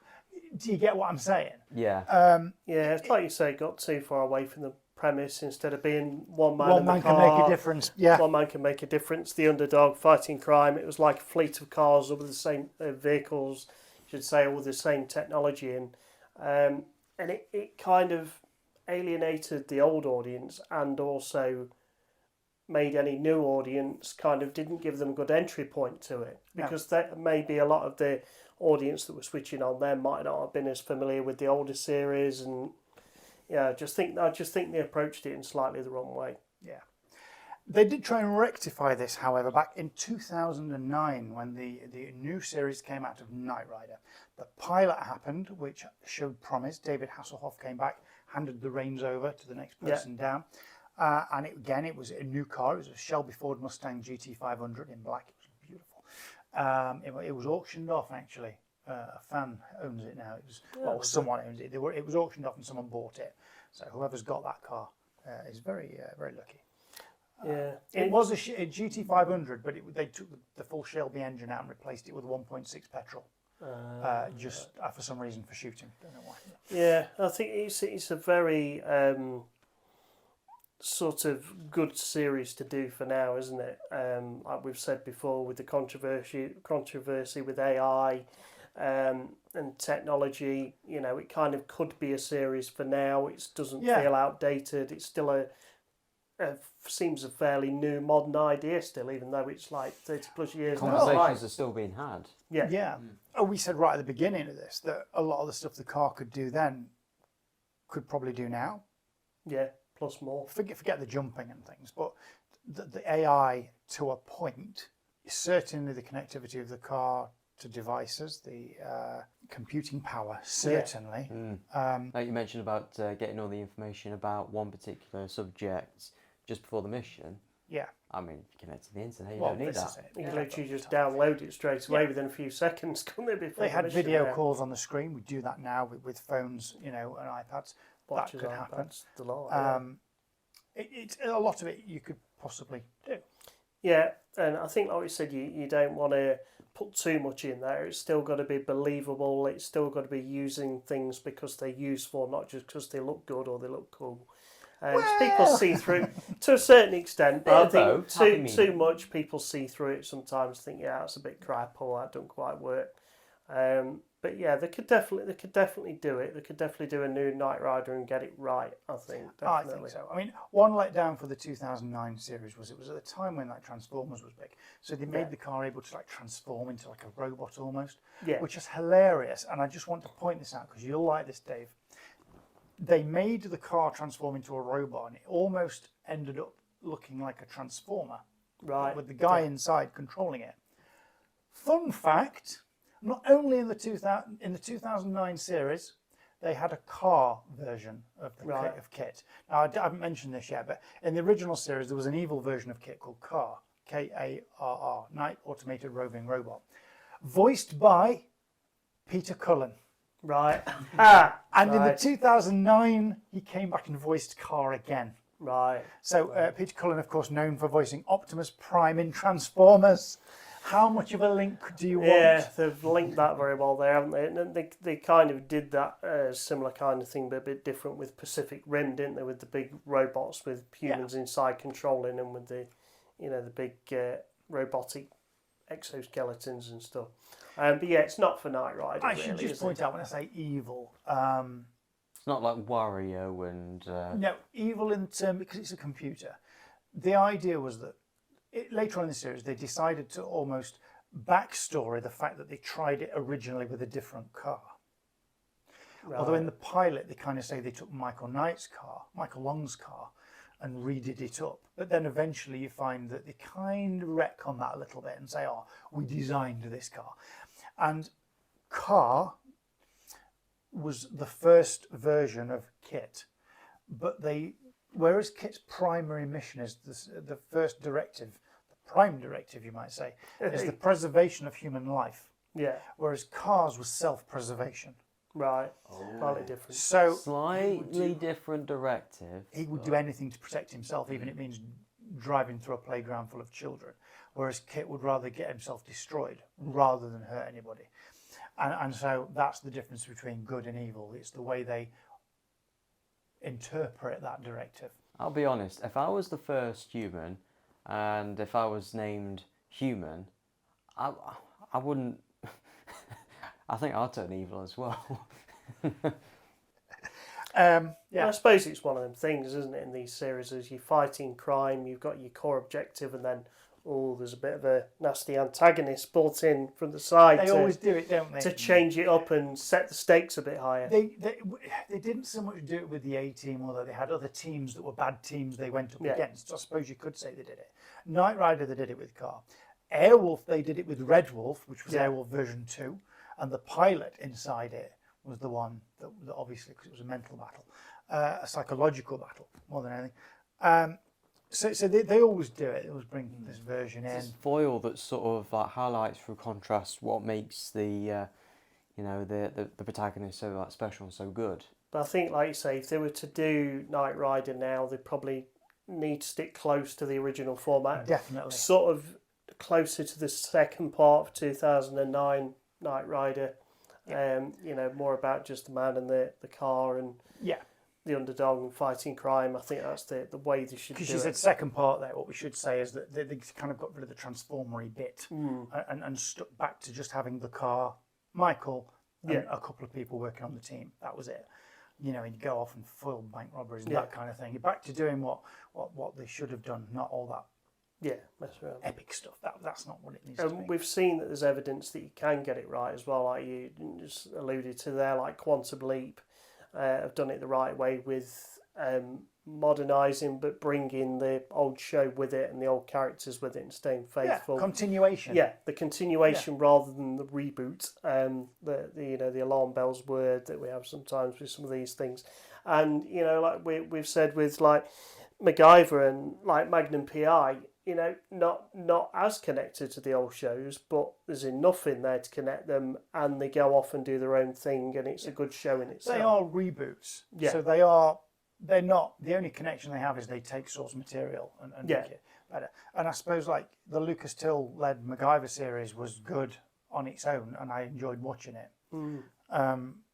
[SPEAKER 1] do you get what I'm saying?
[SPEAKER 3] Yeah.
[SPEAKER 2] Yeah, it's like you say, got too far away from the premise. Instead of being one man,
[SPEAKER 1] One
[SPEAKER 2] in the
[SPEAKER 1] man
[SPEAKER 2] car,
[SPEAKER 1] can make a difference. Yeah.
[SPEAKER 2] one man can make a difference. The underdog fighting crime. It was like a fleet of cars all with the same vehicles, I should say, all with the same technology in. And it kind of alienated the old audience and also made any new audience kind of didn't give them a good entry point to it, because that maybe a lot of the audience that were switching on then might not have been as familiar with the older series, and I just think they approached it in slightly the wrong way.
[SPEAKER 1] Yeah. They did try and rectify this, however, back in 2009 when the new series came out of KnightRider. The pilot happened, which showed promise. David Hasselhoff came back, handed the reins over to the next person down. And it was a new car. It was a Shelby Ford Mustang GT500 in black. It was beautiful. It was auctioned off, actually. A fan owns it now. Someone owns it. It was auctioned off and someone bought it. So whoever's got that car is very, very lucky.
[SPEAKER 2] Yeah.
[SPEAKER 1] It was a GT500, but they took the full Shelby engine out and replaced it with 1.6 petrol. Just for some reason for shooting. Don't know why.
[SPEAKER 2] Yeah, I think it's a very sort of good series to do for now, isn't it? Like we've said before, with the controversy with AI and technology, you know, it kind of could be a series for now. It doesn't feel outdated. It's still seems a fairly new, modern idea still, even though it's like 30 plus years now.
[SPEAKER 3] Conversations are still being had.
[SPEAKER 2] Yeah.
[SPEAKER 1] Yeah. Oh, we said right at the beginning of this that a lot of the stuff the car could do then could probably do now.
[SPEAKER 2] Yeah, plus more.
[SPEAKER 1] Forget the jumping and things, but the AI to a point, certainly the connectivity of the car to devices, the computing power, certainly.
[SPEAKER 3] Like you mentioned about getting all the information about one particular subject just before the mission.
[SPEAKER 1] Yeah.
[SPEAKER 3] I mean, if you connect to the internet, you don't need
[SPEAKER 1] this
[SPEAKER 3] that.
[SPEAKER 1] is it.
[SPEAKER 2] You can literally just download it straight away within a few seconds, couldn't it? Before
[SPEAKER 1] They had
[SPEAKER 2] mission
[SPEAKER 1] video
[SPEAKER 2] there.
[SPEAKER 1] calls on the screen. We do that now with phones, you know, and iPads.
[SPEAKER 2] Watches,
[SPEAKER 1] that could happen.
[SPEAKER 2] iPads, the lot, yeah.
[SPEAKER 1] It's a lot of it you could possibly do.
[SPEAKER 2] Yeah, and I think, like we said, you don't want to put too much in there. It's still got to be believable. It's still got to be using things because they're useful, not just because they look good or they look cool. People see through to a certain extent, but I think too much people see through it sometimes. Think, yeah, it's a bit crap or that don't quite work. But yeah, they could definitely do it. They could definitely do a new KnightRider and get it right. I think. Definitely.
[SPEAKER 1] I think so. I mean, one letdown for the 2009 series was it was at the time when like Transformers was big, so they made the car able to like transform into like a robot almost, which is hilarious. And I just want to point this out because you'll like this, Dave. They made the car transform into a robot, and it almost ended up looking like a transformer,
[SPEAKER 2] right?
[SPEAKER 1] With the guy inside controlling it. Fun fact. Not only in the 2009 series, they had a car version of Kitt. Now, I haven't mentioned this yet, but in the original series, there was an evil version of Kitt called Car, Karr, Knight Automated Roving Robot, voiced by Peter Cullen.
[SPEAKER 2] Right.
[SPEAKER 1] And in the 2009, he came back and voiced Car again.
[SPEAKER 2] Right.
[SPEAKER 1] So Peter Cullen, of course, known for voicing Optimus Prime in Transformers. How much of a link do you want?
[SPEAKER 2] Yeah, they've linked that very well there, haven't they? And they kind of did that similar kind of thing, but a bit different with Pacific Rim, didn't they? With the big robots with humans inside controlling them, with the, you know, the big robotic exoskeletons and stuff. But yeah, it's not for KnightRider.
[SPEAKER 1] I should just point out when I say evil.
[SPEAKER 3] It's not like Wario and.
[SPEAKER 1] No, evil in terms because it's a computer. The idea was that. Later on in the series, they decided to almost backstory the fact that they tried it originally with a different car. Right. Although in the pilot, they kind of say they took Michael Long's car, and redid it up. But then eventually you find that they kind of wreck on that a little bit and say, oh, we designed this car. And Car was the first version of Kitt, but whereas Kitt's primary mission is the first directive, the prime directive, you might say, is the preservation of human life.
[SPEAKER 2] Yeah.
[SPEAKER 1] Whereas Car's was self-preservation.
[SPEAKER 2] Right. Slightly different.
[SPEAKER 1] So
[SPEAKER 3] slightly different directive.
[SPEAKER 1] He would do anything to protect himself, even if it means driving through a playground full of children. Whereas Kitt would rather get himself destroyed rather than hurt anybody. And so that's the difference between good and evil. It's the way they interpret that directive.
[SPEAKER 3] I'll be honest, if I was the first human and if I was named human, I wouldn't. I think I'd turn evil as well.
[SPEAKER 1] Yeah.
[SPEAKER 2] I suppose it's one of them things, isn't it, in these series, as you're fighting crime, you've got your core objective, and then, there's a bit of a nasty antagonist built in from the side.
[SPEAKER 1] They always do it, don't they?
[SPEAKER 2] To change it up and set the stakes a bit higher.
[SPEAKER 1] They didn't so much do it with the A-Team, although they had other teams that were bad teams they went up against. So I suppose you could say they did it. KnightRider, they did it with Car. Airwolf, they did it with Red Wolf, which was Airwolf version 2. And the pilot inside it was the one that obviously, because it was a mental battle, a psychological battle, more than anything. So they always do it. They always bring this version in.
[SPEAKER 3] It's foil that sort of like highlights through contrast what makes the protagonist so special and so good.
[SPEAKER 2] But I think, like you say, if they were to do KnightRider now, they'd probably need to stick close to the original format.
[SPEAKER 1] Definitely.
[SPEAKER 2] Sort of closer to the second part of 2009 KnightRider. More about just the man and the car and
[SPEAKER 1] Yeah.
[SPEAKER 2] the underdog and fighting crime. I think that's the way they should do it.
[SPEAKER 1] Because you said second part there, what we should say is that they kind of got rid of the transformery bit and stuck back to just having the car, Michael, and a couple of people working on the team. That was it. And you go off and foil bank robberies and that kind of thing. You're back to doing what they should have done, not all that
[SPEAKER 2] mess around.
[SPEAKER 1] epic stuff. That's not what it needs to be.
[SPEAKER 2] We've seen that there's evidence that you can get it right as well, like you just alluded to there, like Quantum Leap have done it the right way with modernising but bringing the old show with it and the old characters with it and staying faithful.
[SPEAKER 1] Continuation.
[SPEAKER 2] Yeah, the continuation rather than the reboot. The alarm bells word that we have sometimes with some of these things, and like we've said with like MacGyver and like Magnum PI. Not as connected to the old shows, but there's enough in there to connect them, and they go off and do their own thing, and it's a good show in itself.
[SPEAKER 1] They are reboots.
[SPEAKER 2] Yeah.
[SPEAKER 1] So they're not, the only connection they have is they take source material and make it better. And I suppose like the Lucas Till led MacGyver series was good on its own, and I enjoyed watching it.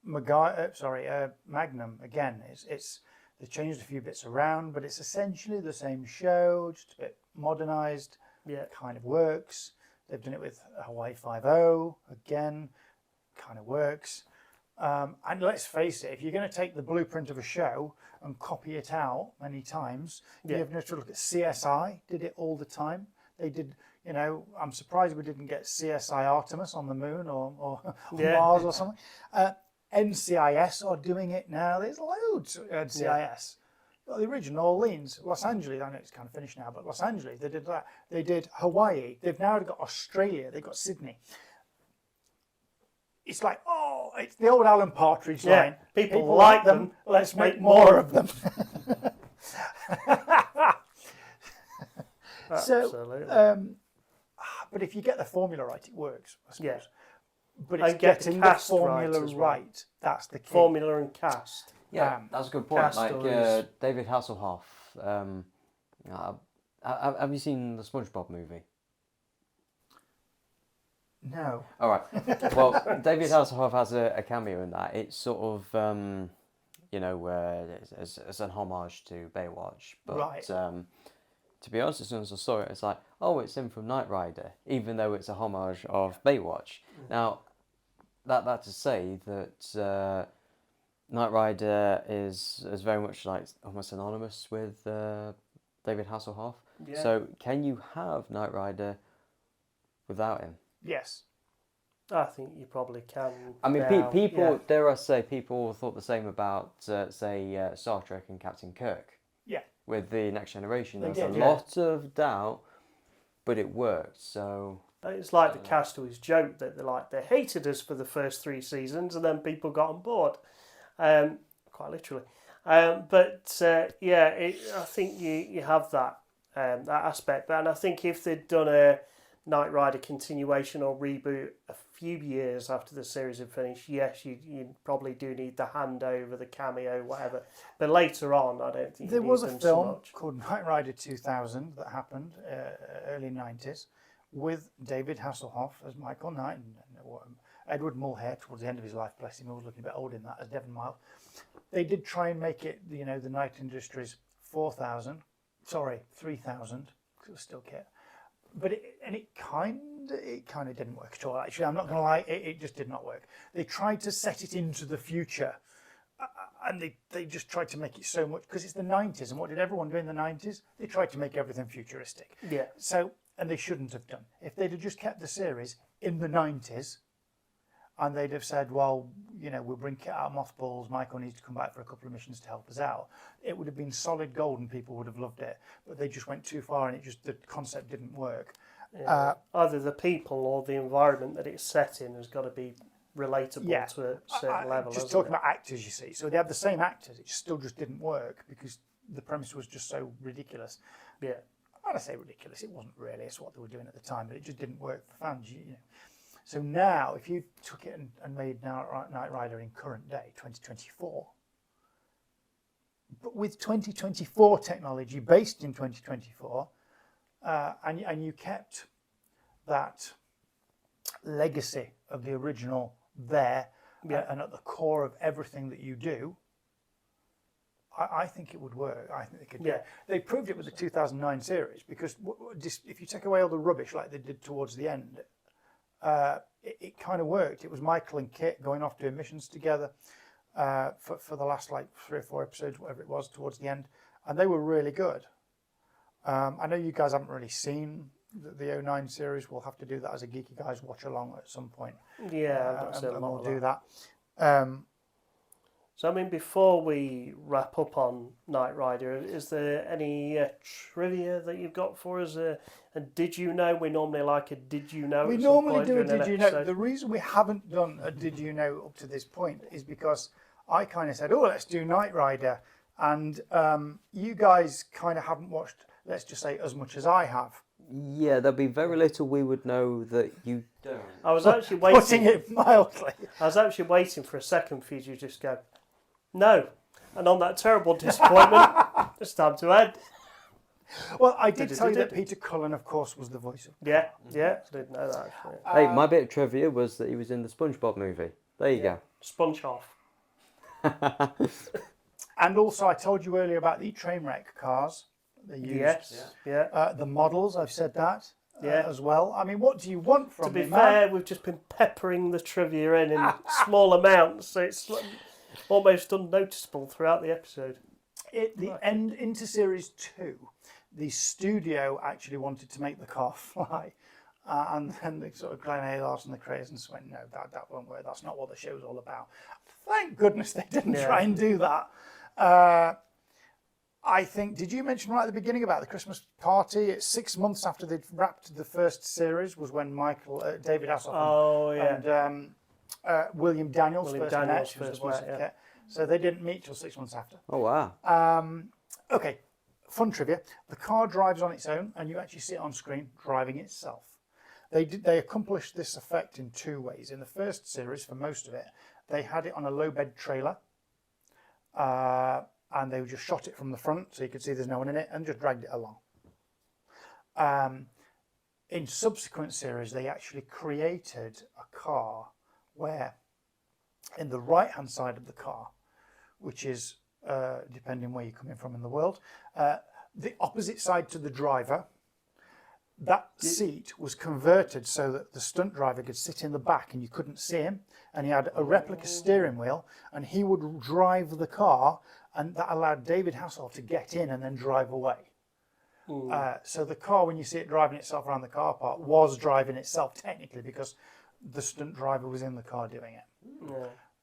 [SPEAKER 1] Magnum, again, it's they changed a few bits around, but it's essentially the same show, just a bit modernised.
[SPEAKER 2] Yeah.
[SPEAKER 1] Kind of works. They've done it with Hawaii 5.0, again, kind of works. And let's face it, if you're going to take the blueprint of a show and copy it out many times, you have to look at CSI, did it all the time. They did, I'm surprised we didn't get CSI Artemis on the moon or Mars or something. NCIS are doing it now. There's loads of NCIS. Got the original Orleans, Los Angeles. I know it's kind of finished now, but Los Angeles, they did that. They did Hawaii. They've now got Australia. They've got Sydney. It's like, it's the old Alan Partridge line.
[SPEAKER 2] People like them.
[SPEAKER 1] Let's make more of them.
[SPEAKER 2] Absolutely.
[SPEAKER 1] But if you get the formula right, it works, I suppose.
[SPEAKER 2] Yeah.
[SPEAKER 1] But it's
[SPEAKER 2] And get the
[SPEAKER 1] getting the
[SPEAKER 2] cast
[SPEAKER 1] formula
[SPEAKER 2] right as well.
[SPEAKER 1] right. That's the key.
[SPEAKER 2] Formula and cast.
[SPEAKER 3] Yeah, that's a good point.
[SPEAKER 2] cast
[SPEAKER 3] Like
[SPEAKER 2] stories.
[SPEAKER 3] David Hasselhoff. Have you seen the SpongeBob movie?
[SPEAKER 1] No.
[SPEAKER 3] All right. Well, David Hasselhoff has a cameo in that. It's sort of, it's an homage to Baywatch. But
[SPEAKER 1] Right.
[SPEAKER 3] to be honest, as soon as I saw it, it's like, it's him from KnightRider, even though it's a homage of Baywatch. Now, that to say that KnightRider is very much like almost synonymous with David Hasselhoff.
[SPEAKER 2] Yeah.
[SPEAKER 3] So, can you have KnightRider without him?
[SPEAKER 1] Yes.
[SPEAKER 2] I think you probably can.
[SPEAKER 3] I mean,
[SPEAKER 2] now.
[SPEAKER 3] people, dare I say, people thought the same about, Star Trek and Captain Kirk.
[SPEAKER 1] Yeah.
[SPEAKER 3] With the Next Generation.
[SPEAKER 1] They
[SPEAKER 3] There was
[SPEAKER 1] did,
[SPEAKER 3] a lot of doubt, but it worked. So
[SPEAKER 2] It's like the Castaways joke that they hated us for the first 3 seasons, and then people got on board, quite literally. I think you have that aspect, and I think if they'd done a KnightRider continuation or reboot a few years after the series had finished, yes, you probably do need the handover, the cameo, whatever. But later on, I don't think
[SPEAKER 1] There
[SPEAKER 2] you
[SPEAKER 1] was
[SPEAKER 2] need
[SPEAKER 1] a
[SPEAKER 2] them
[SPEAKER 1] film
[SPEAKER 2] so much.
[SPEAKER 1] called KnightRider 2000 that happened early 90s with David Hasselhoff as Michael Knight and Edward Mulhare towards the end of his life, bless him, he was looking a bit old in that, as Devon Miles. They did try and make it, the KnightIndustries 3000, because it was still Kitt. But it kind of didn't work at all. Actually, I'm not going to lie, it just did not work. They tried to set it into the future, and they just tried to make it so much because it's the 90s. And what did everyone do in the 90s? They tried to make everything futuristic.
[SPEAKER 2] Yeah.
[SPEAKER 1] So, and they shouldn't have done. If they'd have just kept the series in the 90s, and they'd have said, well, we'll bring Kitt out of mothballs, Michael needs to come back for a couple of missions to help us out, it would have been solid gold and people would have loved it. But they just went too far and the concept didn't work.
[SPEAKER 2] Yeah. Either the people or the environment that it's set in has got to be relatable to a certain level.
[SPEAKER 1] Just
[SPEAKER 2] hasn't
[SPEAKER 1] talking
[SPEAKER 2] it?
[SPEAKER 1] about actors, you see. So they have the same actors, it still just didn't work because the premise was just so ridiculous.
[SPEAKER 2] Yeah.
[SPEAKER 1] When I say ridiculous, it wasn't really. It's what they were doing at the time, but it just didn't work for fans. So now, if you took it and made KnightRider in current day, 2024, but with 2024 technology based in 2024, and you kept that legacy of the original there, and at the core of everything that you do, I think it would work. I think they could do it. They proved it with the 2009 series, because if you take away all the rubbish like they did towards the end, it kind of worked. It was Michael and Kitt going off doing missions together for the last like 3 or 4 episodes, whatever it was, towards the end, and they were really good. I know you guys haven't really seen the 09 series. We'll have to do that as a Geeky Guys watch along at some point.
[SPEAKER 2] Yeah,
[SPEAKER 1] and we'll do that.
[SPEAKER 2] So, I mean, before we wrap up on KnightRider, is there any trivia that you've got for us? And did you know? We normally like a did you know.
[SPEAKER 1] We normally do a did you know. The reason we haven't done a did you know up to this point is because I kind of said, oh, let's do KnightRider. And you guys kind of haven't watched, let's just say, as much as I have.
[SPEAKER 3] Yeah, there'll be very little we would know that you don't.
[SPEAKER 2] I was actually waiting.
[SPEAKER 1] Putting it mildly.
[SPEAKER 2] I was actually waiting for a second for you to just go, no. And on that terrible disappointment, it's time to end.
[SPEAKER 1] Well, I did tell you that Peter Cullen, of course, was the voice of...
[SPEAKER 2] Yeah, I didn't know that actually.
[SPEAKER 3] Hey, my bit of trivia was that he was in the SpongeBob movie. There you go.
[SPEAKER 2] Sponge off.
[SPEAKER 1] And also, I told you earlier about the train wreck cars they used.
[SPEAKER 2] Yes, yeah.
[SPEAKER 1] The models, I've said that as well. I mean, what do you want from me,
[SPEAKER 2] To be fair, we've just been peppering the trivia in small amounts, so it's almost unnoticeable throughout the episode.
[SPEAKER 1] End into series 2, the studio actually wanted to make the car fly. And then the sort of Glenn A. Larson, the creators, went, no, that won't work. That's not what the show's all about. Thank goodness they didn't try and do that. I think, did you mention right at the beginning about the Christmas party? It's 6 months after they'd wrapped the first series was when David Hasselhoff and William Daniels first met. Who was the voice of Kitt. So they didn't meet till 6 months after.
[SPEAKER 3] Oh, wow.
[SPEAKER 1] Okay, fun trivia. The car drives on its own, and you actually see it on screen driving itself. They accomplished this effect in 2 ways. In the first series, for most of it, they had it on a low bed trailer, and they just shot it from the front so you could see there's no one in it and just dragged it along. In subsequent series, they actually created a car where in the right hand side of the car, which is depending where you're coming from in the world, the opposite side to the driver, that seat was converted so that the stunt driver could sit in the back and you couldn't see him, and he had a replica steering wheel and he would drive the car, and that allowed David Hasselhoff to get in and then drive away. So the car, when you see it driving itself around the car park, was driving itself technically because the stunt driver was in the car doing it.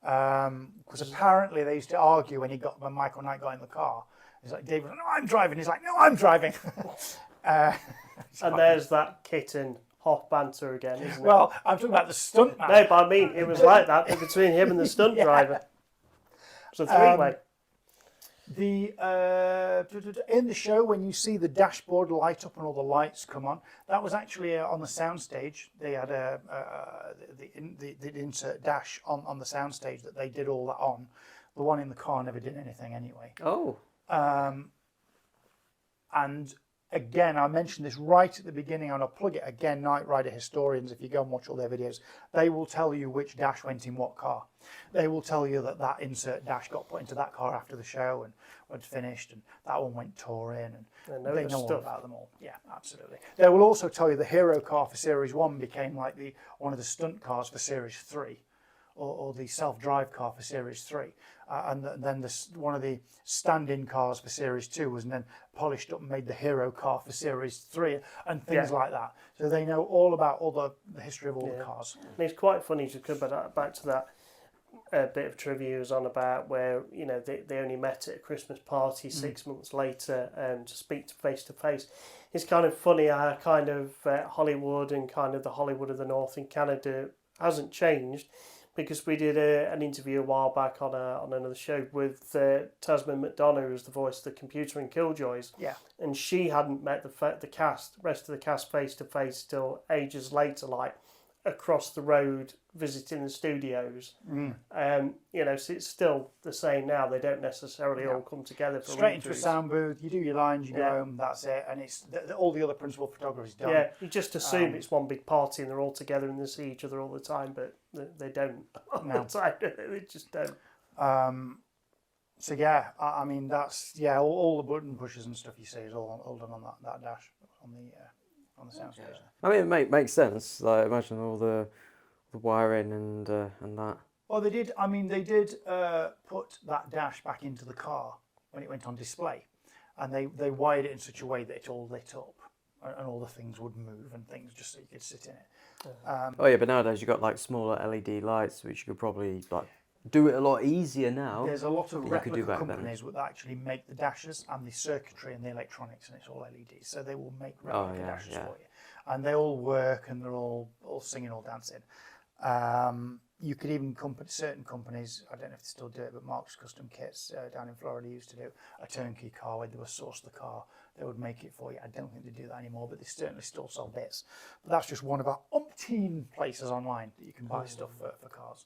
[SPEAKER 1] Because apparently they used to argue when Michael Knight got in the car. He's like, David, no, I'm driving. He's like, no, I'm driving.
[SPEAKER 2] And there's that Kitt and Hoff banter again, isn't it?
[SPEAKER 1] Well, I'm talking about the stunt man.
[SPEAKER 2] No, but I mean, it was like that between him and the stunt driver. It's a three-way.
[SPEAKER 1] In the show, when you see the dashboard light up and all the lights come on, that was actually on the soundstage. They had the insert dash on the soundstage that they did all that on. The one in the car never did anything anyway.
[SPEAKER 3] Oh.
[SPEAKER 1] And again, I mentioned this right at the beginning, and I'll plug it again. KnightRider historians, if you go and watch all their videos, they will tell you which dash went in what car. They will tell you that insert dash got put into that car after the show and was finished, and that one went touring, and they know all about them all. Yeah, absolutely. They will also tell you the hero car for Series 1 became like one of the stunt cars for Series 3. Or the self-drive car for Series 3. And then one of the stand-in cars for Series 2 was then polished up and made the hero car for Series 3 and things like that. So they know all about all the history of all the cars.
[SPEAKER 2] And it's quite funny to come back to that bit of trivia you was on about where, you know, they only met at a Christmas party 6 months later to speak face to face. It's kind of funny how kind of Hollywood and kind of the Hollywood of the North in Canada hasn't changed. Because we did an interview a while back on another show with Tasman McDonough, who was the voice of the computer in Killjoys.
[SPEAKER 1] Yeah. And
[SPEAKER 2] she hadn't met the rest of the cast face to face till ages later, like across the road visiting the studios. You know, so it's still the same now. They don't necessarily all come together for
[SPEAKER 1] Straight into a
[SPEAKER 2] read-throughs.
[SPEAKER 1] sound booth, you do your lines, you go home, that's it, and it's all the other principal photography is done.
[SPEAKER 2] Yeah, you just assume it's one big party and they're all together and they see each other all the time, but they don't. All the time. They just don't.
[SPEAKER 1] So yeah, I mean that's all the button pushes and stuff you see is all done on that dash on the sound stage.
[SPEAKER 3] I mean, it makes sense. Like, imagine all the wiring and that.
[SPEAKER 1] Well, they did. I mean, they did put that dash back into the car when it went on display, and they wired it in such a way that it all lit up and all the things would move and things just so you could sit in it.
[SPEAKER 3] Oh yeah, but nowadays you've got like smaller LED lights, which you could probably like do it a lot easier now.
[SPEAKER 1] There's a lot of
[SPEAKER 3] than you could do
[SPEAKER 1] replica
[SPEAKER 3] back then.
[SPEAKER 1] companies that actually make the dashes and the circuitry and the electronics, and it's all LEDs. So they will make replica dashes for you, and they all work and they're all singing, all dancing. You could even certain companies, I don't know if they still do it, but Mark's Custom Kits down in Florida used to do a turnkey car where they would source the car, they would make it for you. I don't think they do that anymore, but they certainly still sell bits. But that's just one of our umpteen places online that you can buy stuff for cars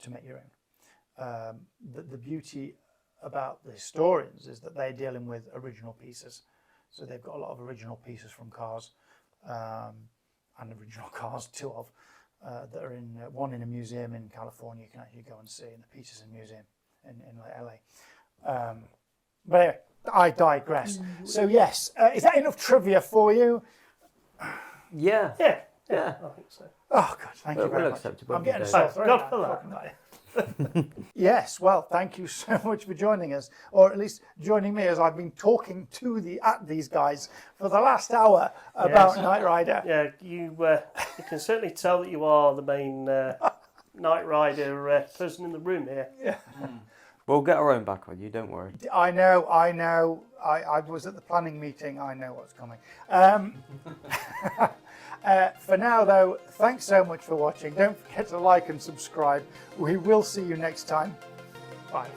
[SPEAKER 1] to make your own. The beauty about the historians is that they're dealing with original pieces. So they've got a lot of original pieces from cars, and original cars, two of, that are in one in a museum in California you can actually go and see, in the Peterson Museum in LA. But anyway, I digress. So yes, is that enough trivia for you?
[SPEAKER 3] Yeah.
[SPEAKER 2] Yeah, I think so.
[SPEAKER 1] Oh God, thank you very much.
[SPEAKER 3] Acceptable.
[SPEAKER 1] I'm getting a
[SPEAKER 3] Dave.
[SPEAKER 1] sore throat.
[SPEAKER 2] God
[SPEAKER 1] now.
[SPEAKER 2] for that.
[SPEAKER 1] Yes, well, thank you so much for joining us, or at least joining me, as I've been talking at these guys for the last hour about KnightRider.
[SPEAKER 2] Yeah, you can certainly tell that you are the main KnightRider person in the room here.
[SPEAKER 1] Yeah.
[SPEAKER 3] We'll get our own back on you, don't worry.
[SPEAKER 1] I know. I was at the planning meeting. I know what's coming. For now, though, thanks so much for watching. Don't forget to like and subscribe. We will see you next time. Bye.